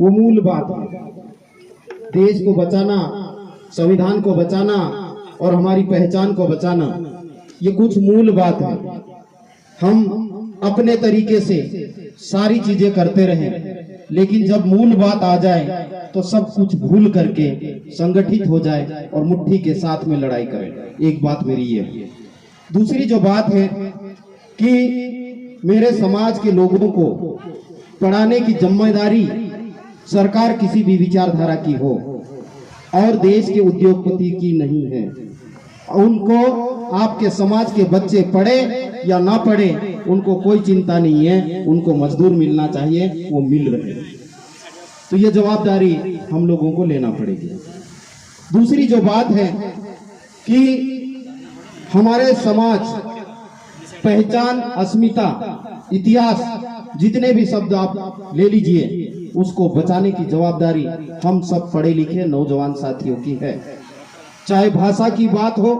वो मूल बात है। देश को बचाना, संविधान को बचाना और हमारी पहचान को बचाना, ये कुछ मूल बात है। हम अपने तरीके से सारी चीजें करते रहें, लेकिन जब मूल बात आ जाए तो सब कुछ भूल करके संगठित हो जाए और मुट्ठी के साथ में लड़ाई करें। एक बात मेरी ये है। दूसरी जो बात है कि मेरे समाज के लोगों को पढ़ाने की जिम्मेदारी सरकार किसी भी विचारधारा की हो और देश के उद्योगपति की नहीं है। उनको आपके समाज के बच्चे पढ़े या ना पढ़े उनको कोई चिंता नहीं है, उनको मजदूर मिलना चाहिए, वो मिल रहे। तो ये जवाबदारी हम लोगों को लेना पड़ेगी। दूसरी जो बात है कि हमारे समाज, पहचान, अस्मिता, इतिहास, जितने भी शब्द आप ले लीजिए, उसको बचाने की जवाबदारी हम सब पढ़े लिखे नौजवान साथियों की है। चाहे भाषा की बात हो,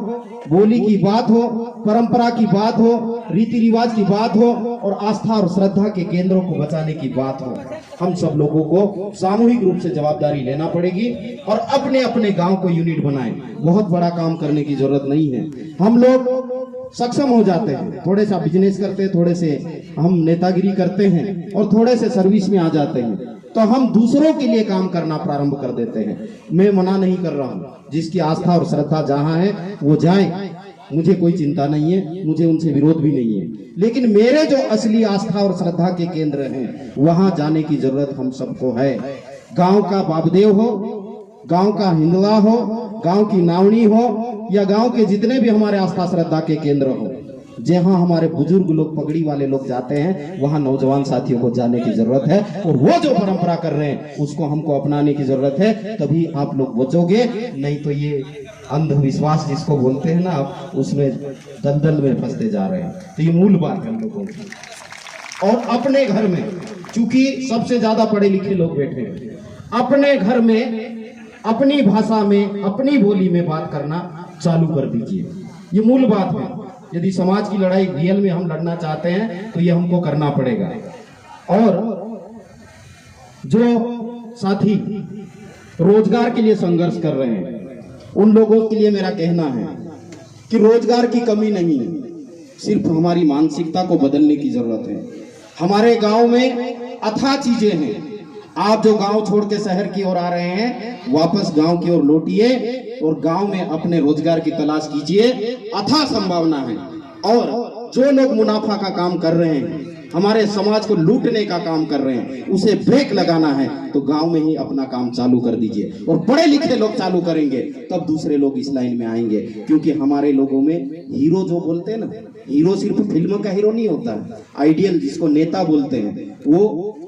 बोली की बात हो, परंपरा की बात हो, रीति रिवाज की बात हो और आस्था और श्रद्धा के केंद्रों को बचाने की बात हो, हम सब लोगों को सामूहिक रूप से जवाबदारी लेना पड़ेगी और अपने अपने गांव को यूनिट बनाएं। बहुत बड़ा काम करने की जरूरत नहीं है। हम लोग सक्षम हो जाते हैं, थोड़े सा बिजनेस करते हैं, थोड़े से हम नेतागिरी करते हैं और थोड़े से सर्विस में आ जाते हैं, तो हम दूसरों के लिए काम करना प्रारंभ कर देते हैं। मैं मना नहीं कर रहा हूँ, जिसकी आस्था और श्रद्धा जहाँ है वो जाए, मुझे कोई चिंता नहीं है, मुझे उनसे विरोध भी नहीं है। लेकिन मेरे जो असली आस्था और श्रद्धा के केंद्र हैं, वहां जाने की जरूरत हम सबको है। गांव का बाबदेव हो, गांव का हिंदुआ हो, गांव की नावनी हो या गांव के जितने भी हमारे आस्था श्रद्धा के केंद्र हो, जहां हमारे बुजुर्ग लोग, पगड़ी वाले लोग जाते हैं, वहां नौजवान साथियों को जाने की जरूरत है और वो जो परंपरा कर रहे हैं उसको हमको अपनाने की जरूरत है। तभी आप लोग बचोगे, नहीं तो ये अंधविश्वास जिसको बोलते हैं ना आप, उसमें दलदल में फंसते जा रहे हैं। तो ये मूल बात है हम लोगों की। और अपने घर में, चूंकि सबसे ज्यादा पढ़े लिखे लोग बैठे हैं, अपने घर में अपनी भाषा में, अपनी बोली में बात करना चालू कर दीजिए। ये मूल बात है। यदि समाज की लड़ाई रियल में हम लड़ना चाहते हैं तो ये हमको करना पड़ेगा। और जो साथी रोजगार के लिए संघर्ष कर रहे हैं, उन लोगों के लिए मेरा कहना है कि रोजगार की कमी नहीं है, सिर्फ हमारी मानसिकता को बदलने की जरूरत है। हमारे गांव में अथाह चीजें हैं। आप जो गांव छोड़ के शहर की ओर आ रहे हैं, वापस गांव की ओर लौटिए और गांव में अपने रोजगार की तलाश कीजिए। अथाह संभावना है। और जो लोग मुनाफा का काम कर रहे हैं, हमारे समाज को लूटने का काम कर रहे हैं, उसे ब्रेक लगाना है तो गांव में ही अपना काम चालू कर दीजिए। और पढ़े लिखे लोग चालू करेंगे तब दूसरे लोग इस लाइन में आएंगे। क्योंकि हमारे लोगों में हीरो जो बोलते हैं ना, हीरो सिर्फ फिल्म का हीरो नहीं होता है। आइडियल जिसको नेता बोलते हैं, वो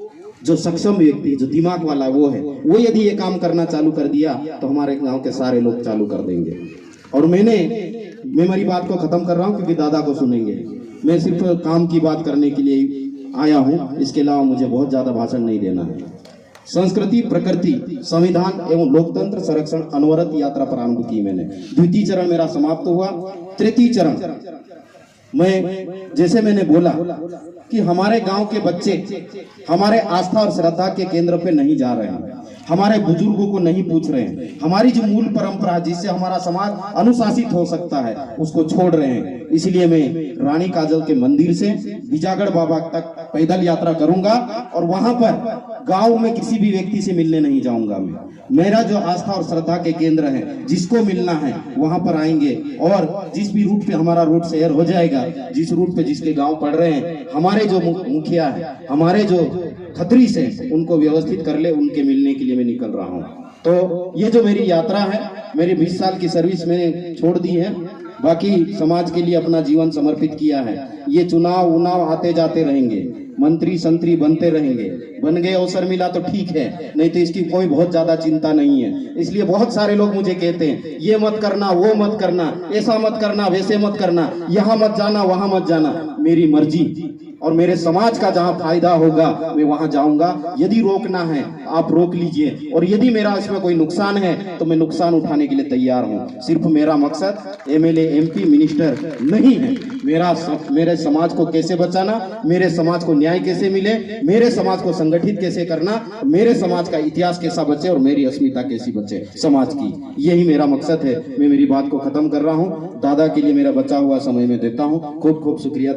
जो सक्षम व्यक्ति, जो दिमाग वाला वो है, वो यदि ये काम करना चालू कर दिया तो हमारे गांव के सारे लोग चालू कर देंगे। और मैं मेरी बात को खत्म कर रहा हूं क्योंकि दादा को सुनेंगे। मैं सिर्फ काम की बात करने के लिए आया हूं, इसके अलावा मुझे बहुत ज्यादा भाषण नहीं देना है। संस्कृति, प्रकृति, संविधान एवं लोकतंत्र संरक्षण अनवरत यात्रा प्रारंभ की मैंने। द्वितीय चरण मेरा समाप्त हुआ। तृतीय चरण मैं, जैसे मैंने बोला कि हमारे गांव के बच्चे हमारे आस्था और श्रद्धा के केंद्र पे नहीं जा रहे हैं, हमारे बुजुर्गों को नहीं पूछ रहे हैं, हमारी जो मूल परंपरा जिससे हमारा समाज अनुशासित हो सकता है उसको छोड़ रहे हैं। इसलिए मैं रानी काजल के मंदिर से बीजागढ़ बाबा तक पैदल यात्रा करूंगा और वहां पर गांव में किसी भी व्यक्ति से मिलने नहीं जाऊंगा। मेरा जो आस्था और श्रद्धा के केंद्र है, जिसको मिलना है वहां पर आएंगे और जिस भी रूट पे हमारा रूट शेयर हो जाएगा, जिस रूट पे जिसके गांव पड़ रहे हैं, हमारे जो मुखिया है, हमारे जो खत्री से, उनको व्यवस्थित कर ले, उनके मिलने के लिए मैं निकल रहा हूं। तो ये जो मेरी यात्रा है, मेरी 20 साल की सर्विस मैंने छोड़ दी है, बाकी समाज के लिए अपना जीवन समर्पित किया है। ये चुनाव उनाव आते जाते रहेंगे, मंत्री संतरी बनते रहेंगे, बन गए अवसर मिला तो ठीक है, नहीं तो इसकी कोई बहुत ज्यादा चिंता नहीं है। इसलिए बहुत सारे लोग मुझे कहते हैं ये मत करना, वो मत करना, ऐसा मत करना, वैसे मत करना, यहाँ मत जाना, वहां मत जाना। मेरी मर्जी, और मेरे समाज का जहां फायदा होगा मैं वहां जाऊंगा। यदि रोकना है आप रोक लीजिए, और यदि मेरा इसमें कोई नुकसान है तो मैं नुकसान उठाने के लिए तैयार हूं। सिर्फ मेरा मकसद एमएलए, एमपी, मिनिस्टर नहीं है। मेरे समाज को कैसे बचाना, मेरे समाज को न्याय कैसे मिले, मेरे समाज को संगठित कैसे करना, मेरे समाज का इतिहास कैसा बचे और मेरी अस्मिता कैसी बचे समाज की, यही मेरा मकसद है। मैं मेरी बात को खत्म कर रहा हूं। दादा के लिए मेरा बचा हुआ समय में देता हूं। खूब खूब शुक्रिया।